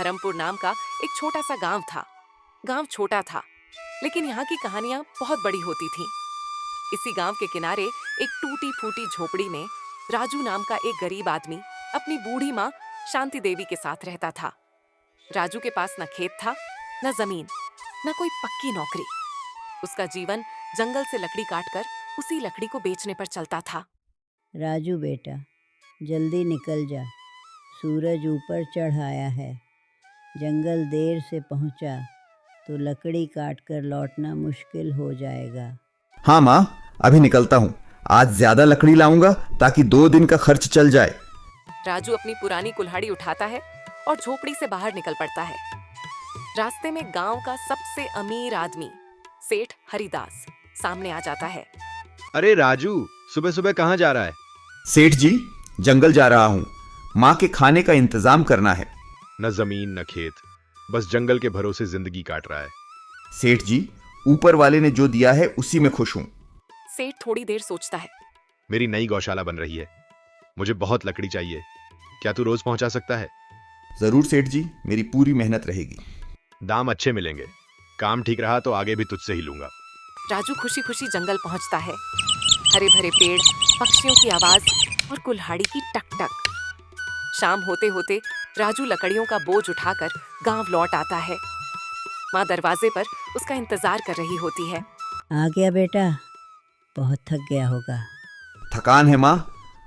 धर्मपुर नाम का एक छोटा सा गांव था। गांव छोटा था, लेकिन यहाँ की कहानियां बहुत बड़ी होती थीं। इसी गांव के किनारे एक टूटी फूटी झोपड़ी में राजू नाम का एक गरीब आदमी अपनी बूढ़ी माँ शांति देवी के साथ रहता था। राजू के पास न खेत था, न जमीन, न कोई पक्की नौकरी। उसका जीवन जंगल से लकड़ी काटकर उसी लकड़ी को बेचने पर चलता था। राजू बेटा, जल्दी निकल जा, सूरज ऊपर चढ़ आया है। जंगल देर से पहुंचा तो लकड़ी काटकर लौटना मुश्किल हो जाएगा। हाँ माँ, अभी निकलता हूँ। आज ज्यादा लकड़ी लाऊंगा ताकि 2 दिन का खर्च चल जाए। राजू अपनी पुरानी कुल्हाड़ी उठाता है और झोपड़ी से बाहर निकल पड़ता है। रास्ते में गांव का सबसे अमीर आदमी सेठ हरिदास सामने आ जाता है। अरे राजू, सुबह सुबह कहाँ जा रहा है? सेठ जी, जंगल जा रहा हूँ। माँ के खाने का इंतजाम करना है। न जमीन न खेत, बस जंगल के भरोसे जिंदगी काट रहा है। सेठ जी, ऊपर वाले ने जो दिया है उसी में खुश हूँ। सेठ थोड़ी देर सोचता है। मेरी नई गौशाला बन रही है, मुझे बहुत लकड़ी चाहिए। क्या तू रोज पहुंचा सकता है? जरूर सेठ जी, मेरी पूरी मेहनत रहेगी। दाम अच्छे मिलेंगे। काम ठीक रहा तो आगे भी तुझसे ही लूंगा। राजू खुशी खुशी जंगल पहुंचता है। हरे भरे पेड़, पक्षियों की आवाज और कुल्हाड़ी की टक टक। शाम होते होते राजू लकड़ियों का बोझ उठाकर गांव लौट आता है। माँ दरवाजे पर उसका इंतजार कर रही होती है। आ गया बेटा, बहुत थक गया होगा। थकान है माँ,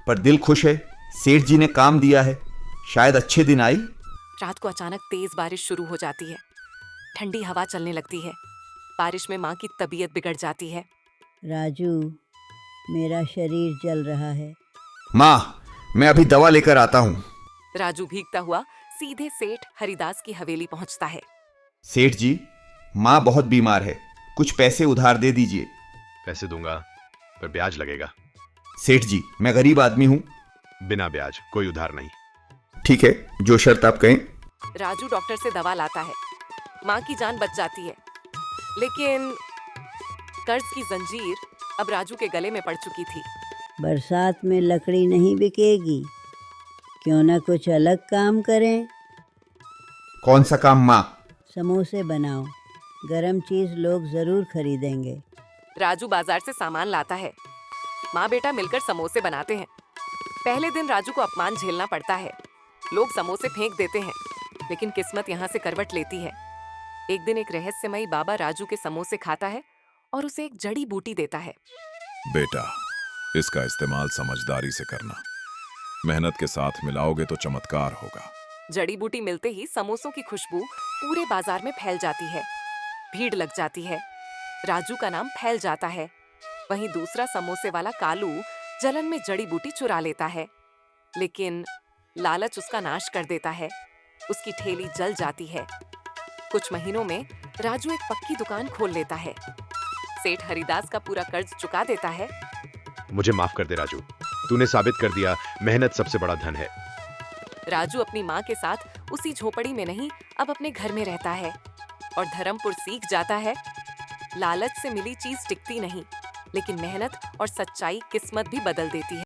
पर दिल खुश है। सेठ जी ने काम दिया है, शायद अच्छे दिन आई। रात को अचानक तेज बारिश शुरू हो जाती है। ठंडी हवा चलने लगती है। बारिश में माँ की तबीयत बिगड़ जाती है। राजू, मेरा शरीर जल रहा है। माँ, मैं अभी दवा लेकर आता हूँ। राजू भीगता हुआ सीधे सेठ हरिदास की हवेली पहुंचता है। सेठ जी, माँ बहुत बीमार है, कुछ पैसे उधार दे दीजिए। पैसे दूंगा, पर ब्याज लगेगा। सेठ जी, मैं गरीब आदमी हूँ। बिना ब्याज, कोई उधार नहीं। ठीक है, जो शर्त आप कहें। राजू डॉक्टर से दवा लाता है। माँ की जान बच जाती है, लेकिन कर्ज की जंजीर अब राजू के गले में पड़ चुकी थी। बरसात में लकड़ी नहीं बिकेगी, क्यों ना कुछ अलग काम करें। कौन सा काम माँ? समोसे बनाओ, गरम चीज़ लोग ज़रूर खरीदेंगे। राजू बाजार से सामान लाता है। माँ बेटा मिलकर समोसे बनाते हैं। पहले दिन राजू को अपमान झेलना पड़ता है। लोग समोसे फेंक देते हैं, लेकिन किस्मत यहाँ से करवट लेती है। एक दिन एक रहस्यमयी बाबा राजू के समोसे खाता है और उसे एक जड़ी बूटी देता है। बेटा, इसका इस्तेमाल समझदारी से करना। मेहनत के साथ मिलाओगे तो चमत्कार होगा। जड़ी बूटी मिलते ही समोसों की खुशबू पूरे बाजार में फैल जाती है। भीड़ लग जाती है। राजू का नाम फैल जाता है। वहीं दूसरा समोसे वाला कालू जलन में जड़ी बूटी चुरा लेता है, लेकिन लालच उसका नाश कर देता है। उसकी ठेली जल जाती है। कुछ महीनों में राजू एक पक्की दुकान खोल लेता है। सेठ हरिदास का पूरा कर्ज चुका देता है। मुझे माफ कर दे राजू, तूने साबित कर दिया मेहनत सबसे बड़ा धन है। राजू अपनी माँ के साथ उसी झोपड़ी में नहीं, अब अपने घर में रहता है और धर्मपुर सीख जाता है। लालच से मिली चीज टिकती नहीं, लेकिन मेहनत और सच्चाई किस्मत भी बदल देती है।